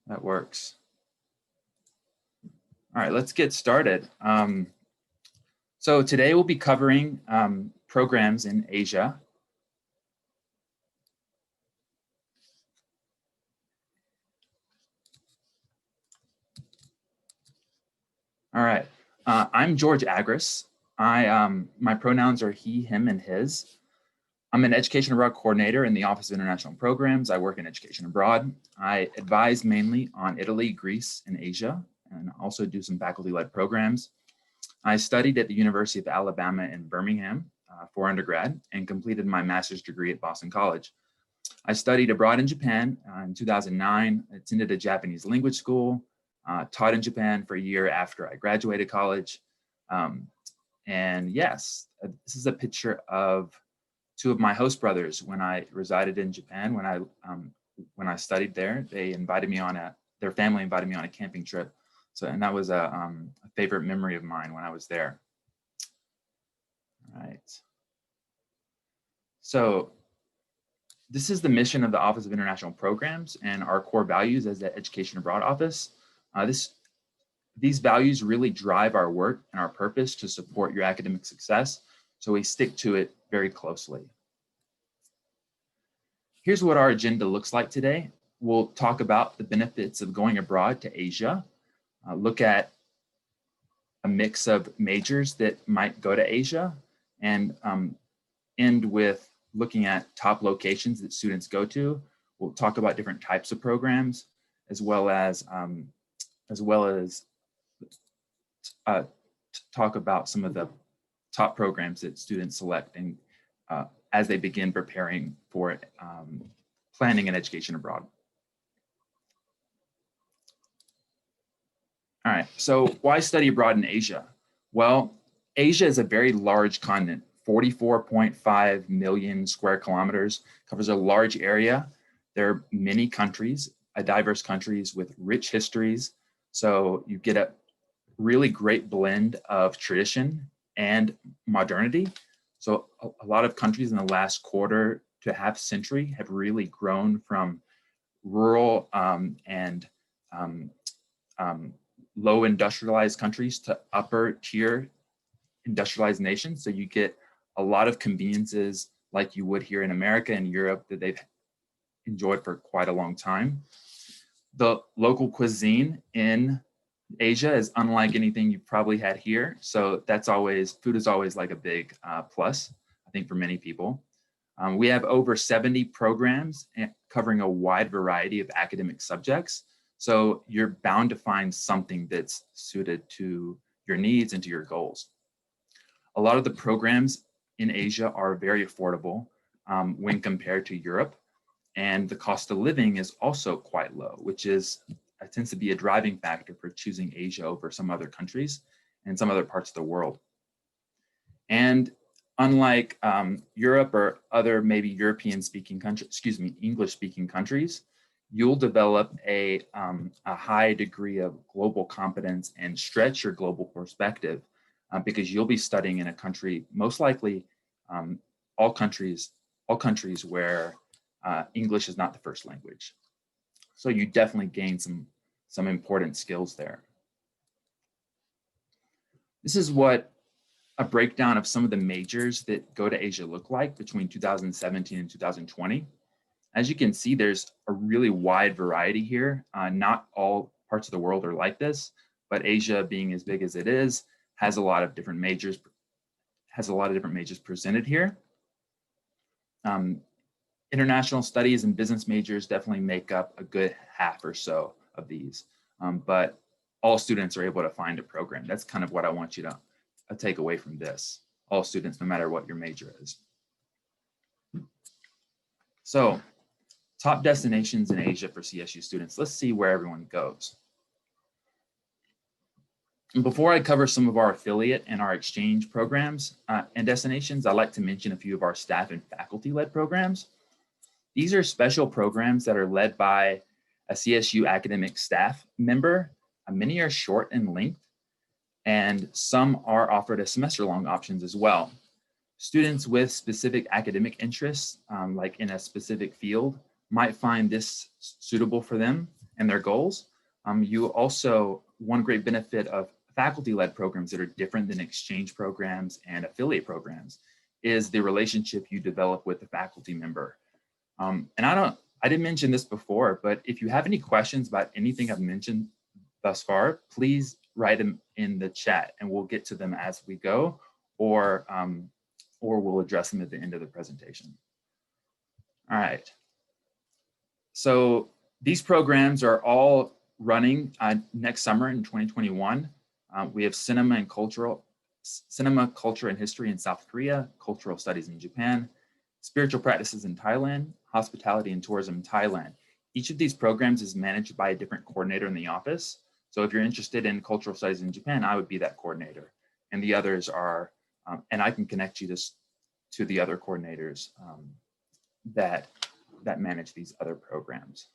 That works. All right, let's get started. So today we'll be covering programs in Asia. All right, I'm George Agris. My pronouns are he, him, and his. I'm an Education Abroad coordinator in the Office of International Programs. I work in Education Abroad. I advise mainly on Italy, Greece, and Asia, and also do some faculty-led programs. I studied at the University of Alabama in Birmingham for undergrad and completed my master's degree at Boston College. I studied abroad in Japan in 2009, attended a Japanese language school, taught in Japan for a year after I graduated college. And yes, this is a picture of two of my host brothers when I resided in Japan. When I studied there, they invited me on their family invited me on a camping trip. And that was a favorite memory of mine when I was there. All right. So this is the mission of the Office of International Programs and our core values as the Education Abroad Office. These values really drive our work and our purpose to support your academic success. So we stick to it very closely. Here's what our agenda looks like today. We'll talk about the benefits of going abroad to Asia, look at a mix of majors that might go to Asia, and end with looking at top locations that students go to. We'll talk about different types of programs, as well as talk about some of the top programs that students select and as they begin preparing for planning an education abroad. All right, so why study abroad in Asia? Well, Asia is a very large continent, 44.5 million square kilometers, covers a large area. There are many countries, diverse countries with rich histories. So you get a really great blend of tradition and modernity. So a lot of countries in the last quarter to half century have really grown from rural and low industrialized countries to upper tier industrialized nations. So you get a lot of conveniences like you would here in America and Europe that they've enjoyed for quite a long time. The local cuisine in Asia is unlike anything you've probably had here. So food is always like a big plus, I think, for many people. We have over 70 programs covering a wide variety of academic subjects. So you're bound to find something that's suited to your needs and to your goals. A lot of the programs in Asia are very affordable when compared to Europe. And the cost of living is also quite low, which tends to be a driving factor for choosing Asia over some other countries and some other parts of the world. And unlike Europe or other maybe European-speaking countries, English-speaking countries, you'll develop a high degree of global competence and stretch your global perspective because you'll be studying in a country, most likely all countries where English is not the first language. So you definitely gain some important skills there. This is what a breakdown of some of the majors that go to Asia look like between 2017 and 2020. As you can see, there's a really wide variety here. Not all parts of the world are like this, but Asia, being as big as it is, has a lot of different majors presented here. International studies and business majors definitely make up a good half or so of these, but all students are able to find a program. That's kind of what I want you to take away from this. All students, no matter what your major is. So, top destinations in Asia for CSU students. Let's see where everyone goes. And before I cover some of our affiliate and our exchange programs and destinations, I'd like to mention a few of our staff and faculty-led programs. These are special programs that are led by a CSU academic staff member. Many are short in length, and some are offered as semester-long options as well. Students with specific academic interests, like in a specific field, might find this suitable for them and their goals. One great benefit of faculty-led programs that are different than exchange programs and affiliate programs is the relationship you develop with the faculty member. And I didn't mention this before, but if you have any questions about anything I've mentioned thus far, please write them in the chat and we'll get to them as we go, or we'll address them at the end of the presentation. All right. So these programs are all running next summer in 2021. We have cinema, culture, and history in South Korea, cultural studies in Japan, spiritual practices in Thailand, hospitality and tourism in Thailand. Each of these programs is managed by a different coordinator in the office. So if you're interested in cultural studies in Japan, I would be that coordinator. And the others are, and I can connect you to the other coordinators that manage these other programs.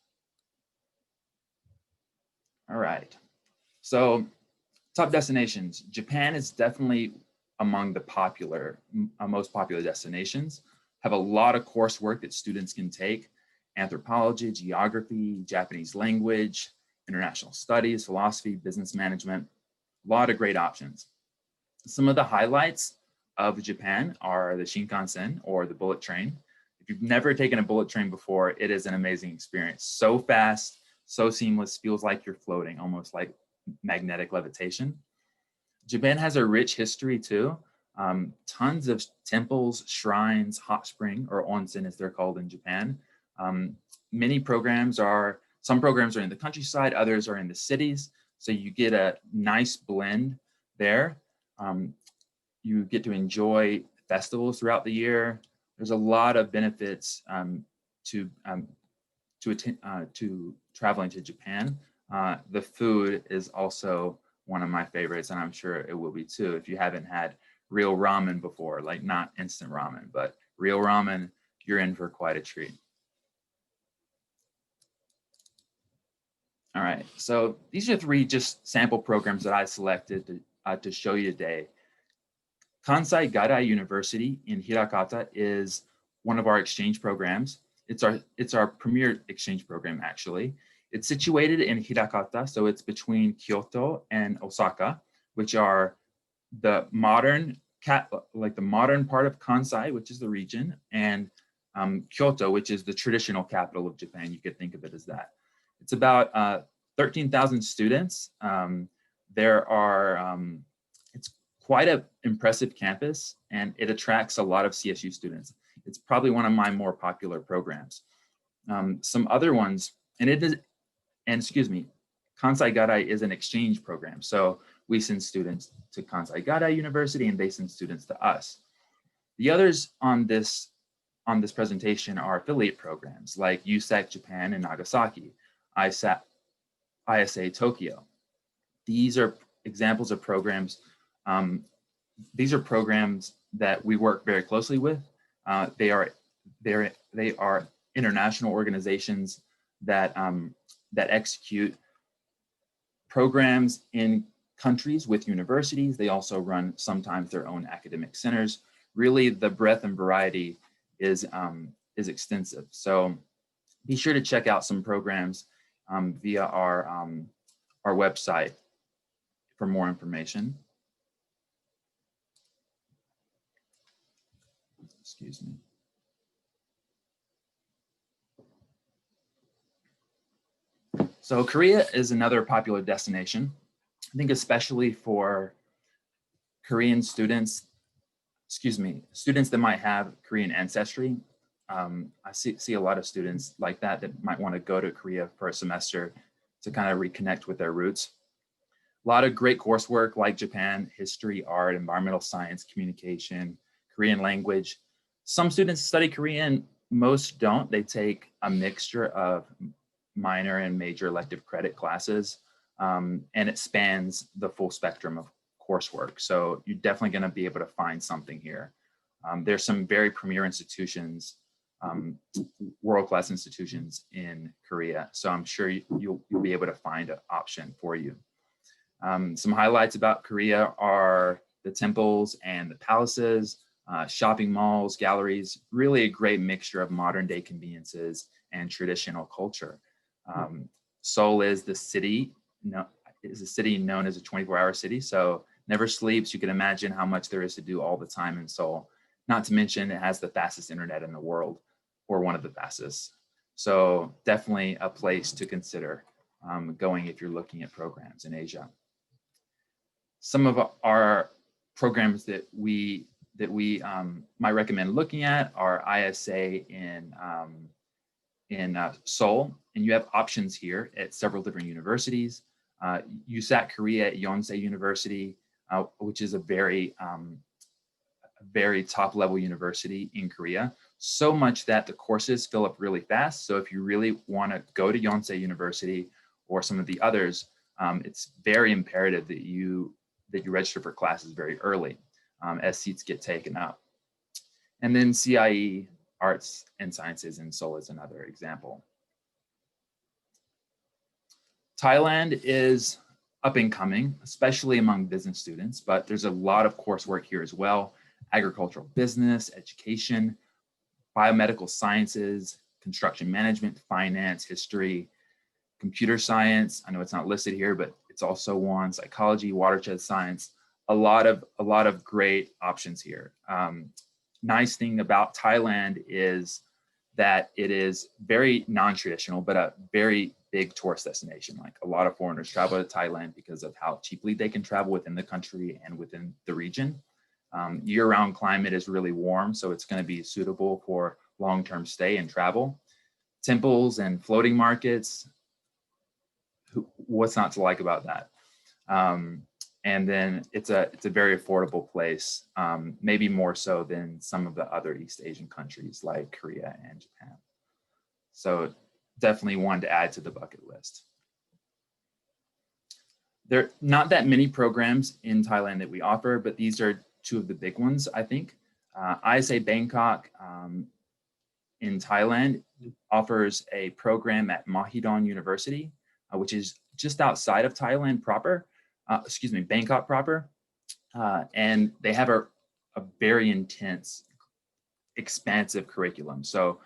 All right, so top destinations. Japan is definitely among the most popular destinations. Have a lot of coursework that students can take: anthropology, geography, Japanese language, international studies, philosophy, business management, a lot of great options. Some of the highlights of Japan are the Shinkansen, or the bullet train. If you've never taken a bullet train before, it is an amazing experience. So fast, so seamless, feels like you're floating, almost like magnetic levitation. Japan has a rich history too. Tons of temples, shrines, hot spring, or onsen as they're called in Japan. Some programs are in the countryside, others are in the cities. So you get a nice blend there. You get to enjoy festivals throughout the year. There's a lot of benefits to traveling to Japan. The food is also one of my favorites, and I'm sure it will be too. If you haven't had real ramen before, like not instant ramen, but real ramen, you're in for quite a treat. All right, so these are 3 just sample programs that I selected to show you today. Kansai Garai University in Hirakata is one of our exchange programs. It's our premier exchange program, actually. It's situated in Hirakata, so it's between Kyoto and Osaka, which are the modern part of Kansai, which is the region, and Kyoto, which is the traditional capital of Japan. You could think of it as that. It's about 13,000 students. It's quite an impressive campus, and it attracts a lot of CSU students. It's probably one of my more popular programs. Some other ones, Kansai Garai is an exchange program. So we send students to Kansai Garai University and they send students to us. The others on this presentation are affiliate programs like USAC Japan and Nagasaki, ISA Tokyo. These are examples of programs. These are programs that we work very closely with. They are international organizations that execute programs in countries with universities. They also run sometimes their own academic centers. Really, the breadth and variety is extensive. So be sure to check out some programs via our website for more information. Excuse me. So Korea is another popular destination. I think especially for Korean students, students that might have Korean ancestry. I see a lot of students like that might want to go to Korea for a semester to kind of reconnect with their roots. A lot of great coursework like Japan, history, art, environmental science, communication, Korean language. Some students study Korean, most don't. They take a mixture of minor and major elective credit classes, and it spans the full spectrum of coursework. So you're definitely going to be able to find something here. There's some very premier institutions, world-class institutions in Korea. So I'm sure you'll be able to find an option for you. Some highlights about Korea are the temples and the palaces, shopping malls, galleries, really a great mixture of modern day conveniences and traditional culture. Seoul is the city, is a city known as a 24-hour city, so never sleeps. You can imagine how much there is to do all the time in Seoul. Not to mention it has the fastest internet in the world, or one of the fastest. So definitely a place to consider going if you're looking at programs in Asia. Some of our programs that we might recommend looking at are ISA in Seoul, and you have options here at several different universities. USAC Korea at Yonsei University, which is a very top level university in Korea, so much that the courses fill up really fast. So if you really want to go to Yonsei University or some of the others, it's very imperative that you register for classes very early as seats get taken up. And then CIE, Arts and Sciences in Seoul is another example. Thailand is up and coming, especially among business students, but there's a lot of coursework here as well. Agricultural business, education, biomedical sciences, construction management, finance, history, computer science. I know it's not listed here, but it's also one. Psychology, watershed science, a lot of great options here. Nice thing about Thailand is that it is very non-traditional, but a very big tourist destination. Like a lot of foreigners travel to Thailand because of how cheaply they can travel within the country and within the region. Year-round climate is really warm, so it's going to be suitable for long-term stay and travel. Temples and floating markets, what's not to like about that? And then it's a very affordable place, maybe more so than some of the other East Asian countries like Korea and Japan. So definitely one to add to the bucket list. There are not that many programs in Thailand that we offer, but these are two of the big ones, I think. ISA Bangkok in Thailand offers a program at Mahidol University, which is just outside of Thailand proper, Bangkok proper. And they have a very intense, expansive curriculum. So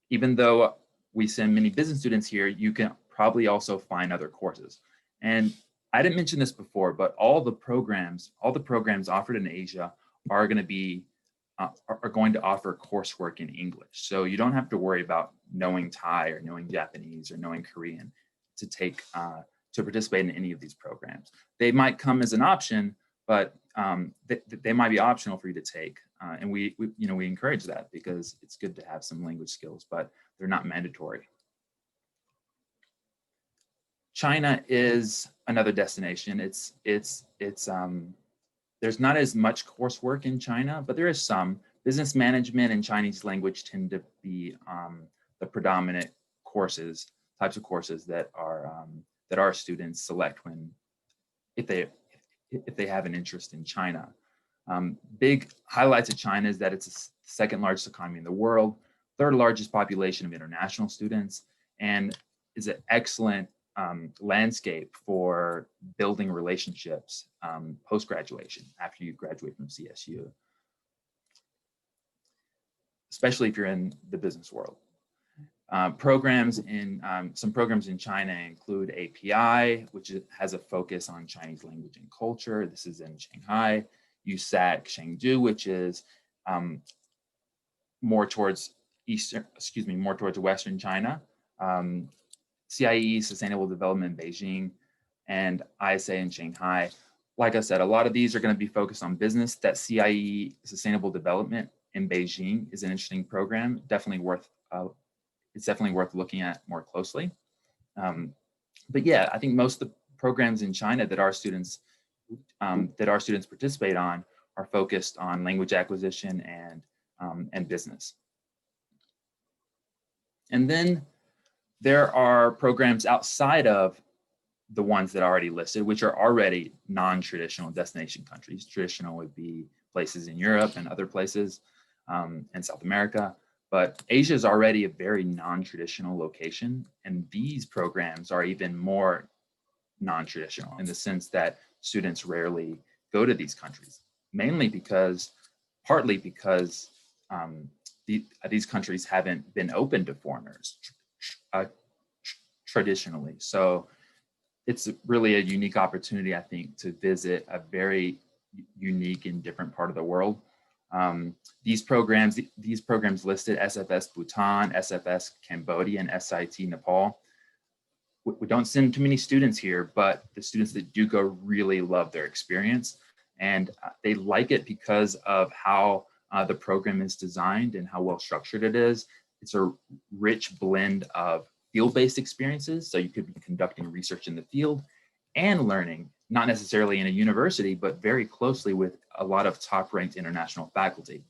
even though we send many business students here, you can probably also find other courses. And I didn't mention this before, but all the programs offered in Asia are going to be are going to offer coursework in English. So you don't have to worry about knowing Thai or knowing Japanese or knowing Korean to take to participate in any of these programs. They might come as an option, but they might be optional for you to take. And we encourage that because it's good to have some language skills, but they're not mandatory. China is another destination. There's not as much coursework in China, but there is some. Business management and Chinese language tend to be the predominant types of courses that our students select if they have an interest in China. Big highlights of China is that it's the second largest economy in the world, third largest population of international students, and is an excellent landscape for building relationships post-graduation after you graduate from CSU, especially if you're in the business world. Some programs in China include API, which has a focus on Chinese language and culture. This is in Shanghai. USAC Chengdu, which is more towards Western China. CIE, Sustainable Development in Beijing, and ISA in Shanghai. Like I said, a lot of these are going to be focused on business. That CIE, Sustainable Development in Beijing, is an interesting program. It's definitely worth looking at more closely. But yeah, I think most of the programs in China that our students participate on are focused on language acquisition and business. And then there are programs outside of the ones that are already listed, which are already non-traditional destination countries. Traditional would be places in Europe and other places in South America. But Asia is already a very non-traditional location, and these programs are even more non-traditional in the sense that students rarely go to these countries, partly because these countries haven't been open to foreigners. traditionally. So it's really a unique opportunity, I think, to visit a very unique and different part of the world. These programs listed, SFS Bhutan, SFS Cambodia, and SIT Nepal. We don't send too many students here, but the students that do go really love their experience, and they like it because of how the program is designed and how well structured it is. It's a rich blend of field-based experiences, so you could be conducting research in the field and learning, not necessarily in a university, but very closely with a lot of top-ranked international faculty.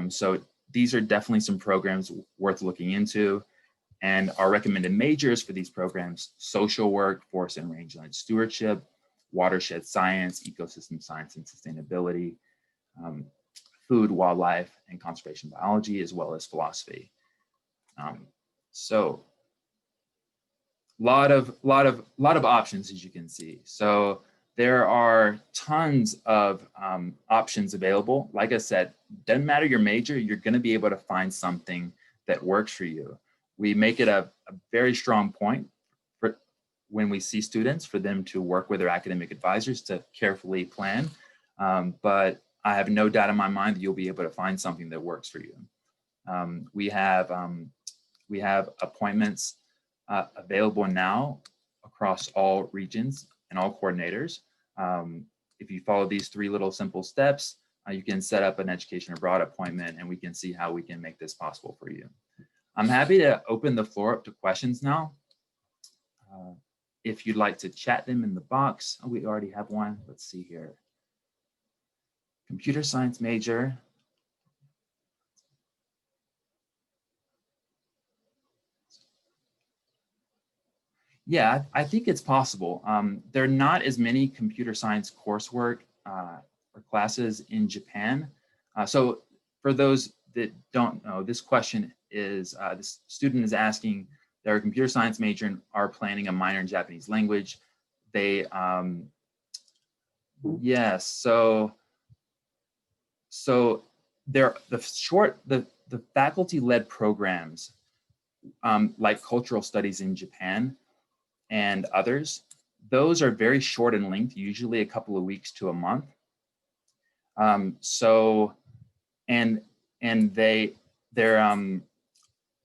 So these are definitely some programs worth looking into. And our recommended majors for these programs: social work, forest and rangeland stewardship, watershed science, ecosystem science and sustainability, food, wildlife, and conservation biology, as well as philosophy. So lot of options, as you can see. So there are tons of options available. Like I said, doesn't matter your major, you're going to be able to find something that works for you. We make it a very strong point for when we see students, for them to work with their academic advisors to carefully plan. But I have no doubt in my mind that you'll be able to find something that works for you. We have appointments available now across all regions and all coordinators. If you follow these 3 little simple steps, you can set up an Education Abroad appointment, and we can see how we can make this possible for you. I'm happy to open the floor up to questions now. If you'd like to chat them in the box. Oh, we already have one. Let's see here. Computer science major. Yeah, I think it's possible. There are not as many computer science coursework or classes in Japan. So for those that don't know, this question is, this student is asking, they're a computer science major and are planning a minor in Japanese language. They, yes, so they're the faculty-led programs like cultural studies in Japan and others, those are very short in length, usually a couple of weeks to a month.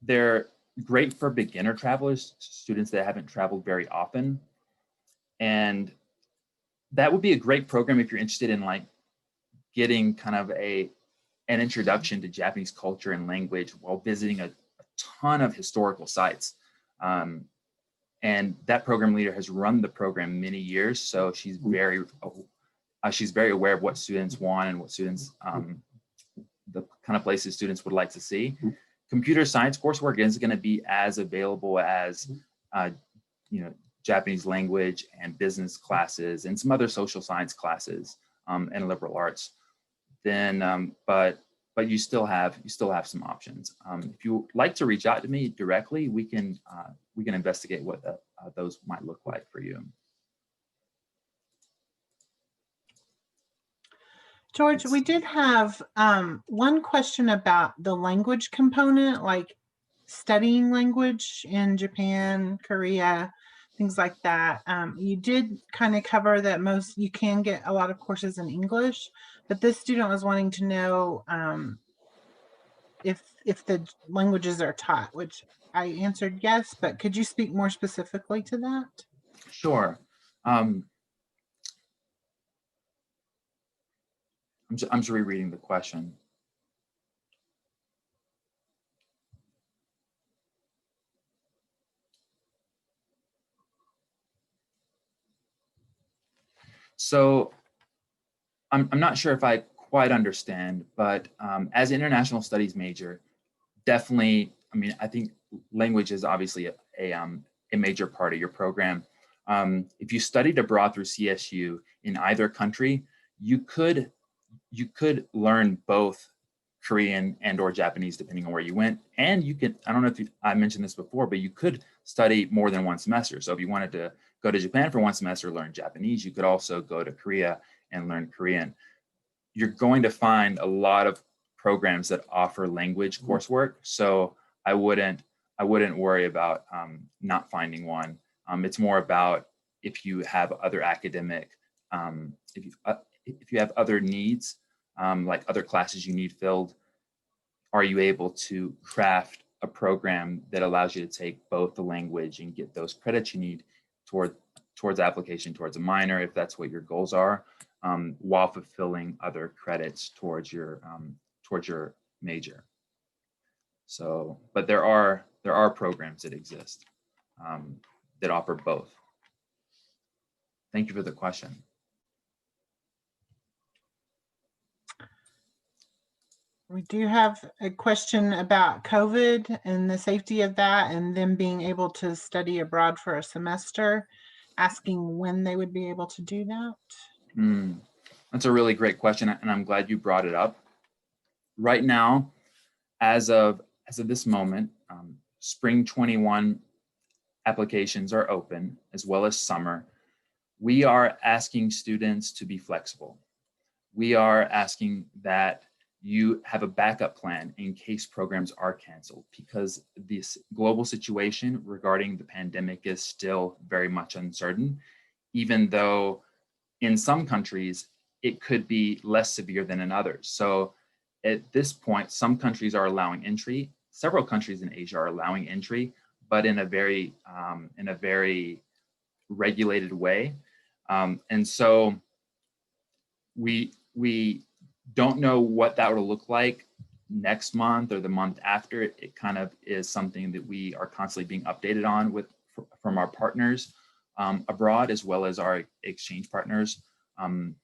They're great for beginner travelers, students that haven't traveled very often. And that would be a great program if you're interested in like getting kind of an introduction to Japanese culture and language while visiting a ton of historical sites. And that program leader has run the program many years, so she's very aware of what students want and what students, the kind of places students would like to see. Computer science coursework isn't going to be as available as, Japanese language and business classes and some other social science classes and liberal arts. Then, but you still have some options. If you like to reach out to me directly, we can investigate what those might look like for you. George, we did have one question about the language component, like studying language in Japan, Korea, things like that. You did kind of cover that you can get a lot of courses in English, but this student was wanting to know if the languages are taught, which I answered yes, but could you speak more specifically to that? Sure. I'm just rereading the question. So I'm not sure if I quite understand, but as an international studies major, definitely, I think language is obviously a major part of your program. If you studied abroad through CSU in either country, you could learn both Korean and or Japanese depending on where you went. And you could, I don't know if I mentioned this before, but you could study more than one semester. So if you wanted to go to Japan for one semester, learn Japanese, you could also go to Korea and learn Korean. You're going to find a lot of programs that offer language coursework. So I wouldn't worry about not finding one. It's more about if you have other academic, if you have other needs, like other classes you need filled, are you able to craft a program that allows you to take both the language and get those credits you need towards application towards a minor, if that's what your goals are, while fulfilling other credits towards your major. So, but there are programs that exist that offer both. Thank you for the question. We do have a question about COVID and the safety of that, and them being able to study abroad for a semester, asking when they would be able to do that. That's a really great question, and I'm glad you brought it up. Right now, as of this moment, spring 21 applications are open, as well as summer. We are asking students to be flexible. We are asking that you have a backup plan in case programs are canceled, because this global situation regarding the pandemic is still very much uncertain, even though in some countries it could be less severe than in others. So at this point, some countries are allowing entry. Several countries in Asia are allowing entry, but in a very regulated way. And so we don't know what that will look like next month or the month after. It kind of is something that we are constantly being updated on from our partners abroad, as well as our exchange partners. And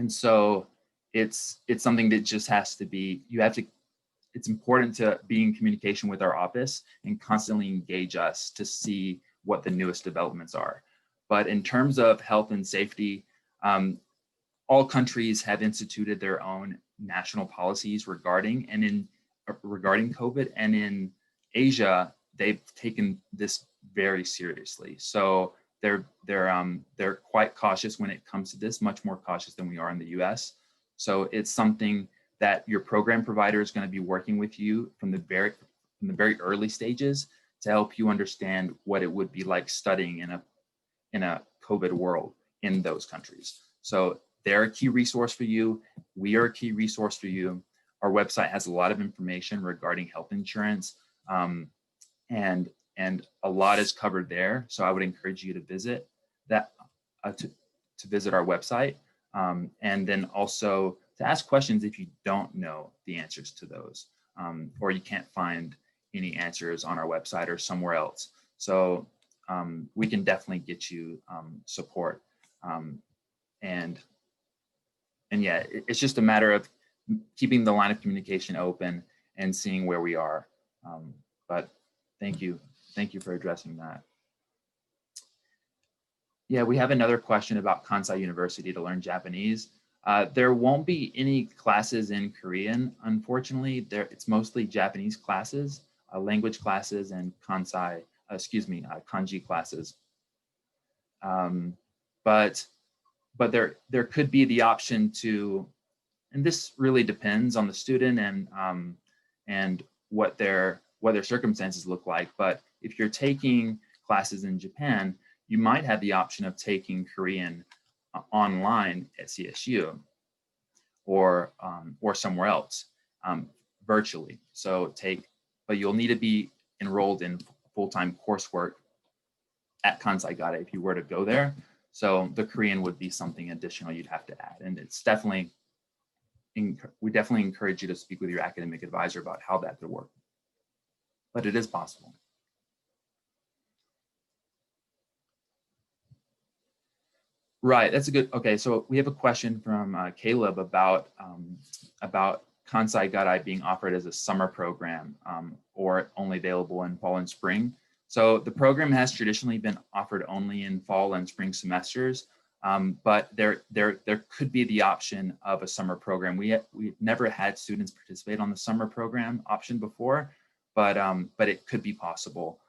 so it's something that just has to be, it's important to be in communication with our office and constantly engage us to see what the newest developments are. But in terms of health and safety, all countries have instituted their own national policies regarding COVID, and in Asia, they've taken this very seriously. So they're quite cautious when it comes to this, much more cautious than we are in the US. So it's something that your program provider is going to be working with you from the very early stages to help you understand what it would be like studying in a COVID world in those countries. So they're a key resource for you. We are a key resource for you. Our website has a lot of information regarding health insurance, and a lot is covered there. So I would encourage you to visit that, to visit our website, and then also to ask questions if you don't know the answers to those, or you can't find any answers on our website or somewhere else. So we can definitely get you support. And yeah, it's just a matter of keeping the line of communication open and seeing where we are. But thank you for addressing that. Yeah, we have another question about Kansai University to learn Japanese. There won't be any classes in Korean, unfortunately. It's mostly Japanese classes, language classes, and kanji classes. But there could be the option to, and this really depends on the student and what their circumstances look like. But if you're taking classes in Japan, you might have the option of taking Korean online at CSU or somewhere else virtually. But you'll need to be enrolled in full-time coursework at Kansai Gatta if you were to go there. So the Korean would be something additional you'd have to add. And it's we definitely encourage you to speak with your academic advisor about how that could work. But it is possible. Right, that's a good, okay, so we have a question from Caleb about Kansai Gatta being offered as a summer program or only available in fall and spring. So the program has traditionally been offered only in fall and spring semesters, but there could be the option of a summer program. We've never had students participate on the summer program option before, but it could be possible.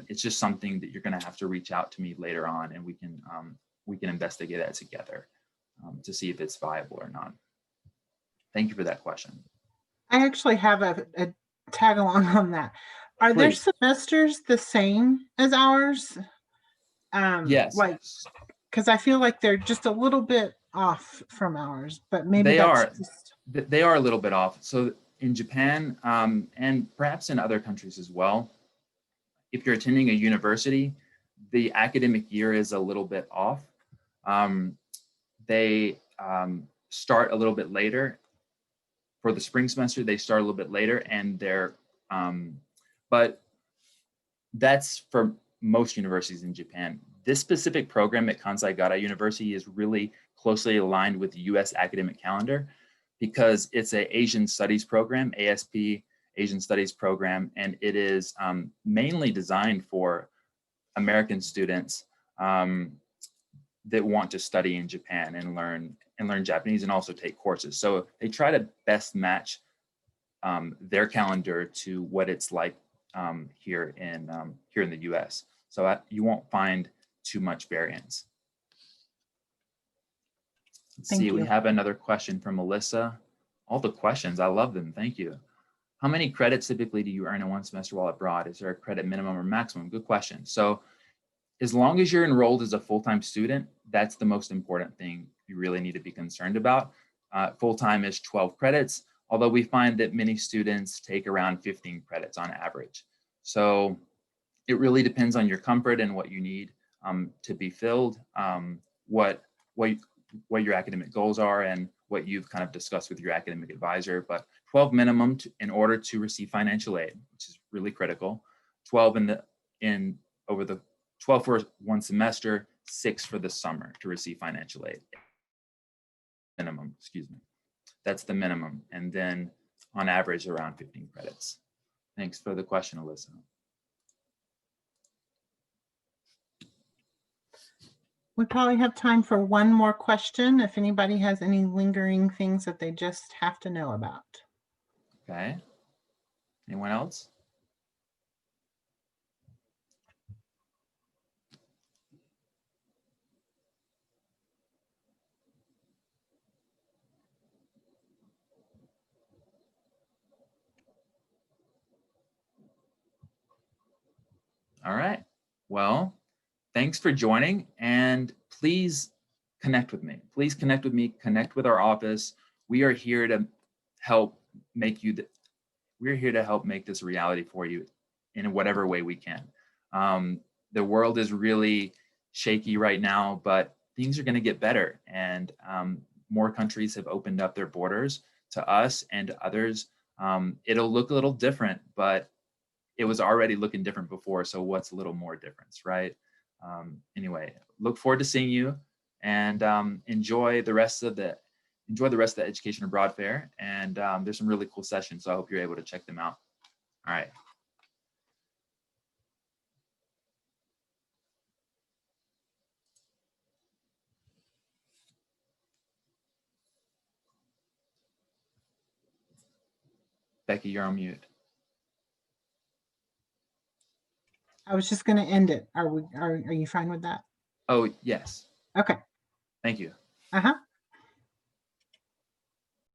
It's just something that you're going to have to reach out to me later on, and we can investigate that together to see if it's viable or not. Thank you for that question. I actually have a tag along on that. Are their semesters the same as ours? Yes, Like, because I feel like they're just a little bit off from ours, but maybe they that's are. just, They are a little bit off. So in Japan, and perhaps in other countries as well, if you're attending a university, the academic year is a little bit off. They start a little bit later. For the spring semester, they start a little bit later, and but that's for most universities in Japan. This specific program at Kansai Garai University is really closely aligned with the US academic calendar because it's an Asian Studies program, ASP, Asian Studies program, and it is mainly designed for American students that want to study in Japan and learn Japanese and also take courses. So they try to best match their calendar to what it's like here in the U.S. So you won't find too much variance. Let's Thank see, we you. have another question from Melissa. All the questions, I love them. Thank you. How many credits typically do you earn in one semester while abroad? Is there a credit minimum or maximum? Good question. So as long as you're enrolled as a full-time student, that's the most important thing you really need to be concerned about. Full-time is 12 credits, although we find that many students take around 15 credits on average. So it really depends on your comfort and what you need to be filled, what your academic goals are, and what you've kind of discussed with your academic advisor. But 12 minimum in order to receive financial aid, which is really critical. 12 over the 12 for one semester, 6 for the summer to receive financial aid. Minimum, excuse me. That's the minimum. And then on average, around 15 credits. Thanks for the question, Alyssa. We probably have time for one more question if anybody has any lingering things that they just have to know about. Okay. Anyone else? All right. Well, thanks for joining, and please connect with me. Please connect with me, connect with our office. We are here to help make we're here to help make this a reality for you in whatever way we can. The world is really shaky right now, but things are going to get better, and more countries have opened up their borders to us and to others. It'll look a little different, but it was already looking different before. So what's a little more difference, right? Anyway, look forward to seeing you, and enjoy the rest of the Education Abroad Fair. And there's some really cool sessions, so I hope you're able to check them out. All right. Becky, you're on mute. I was just going to end it. Are you fine with that? Oh, yes. Okay. Thank you. Uh-huh.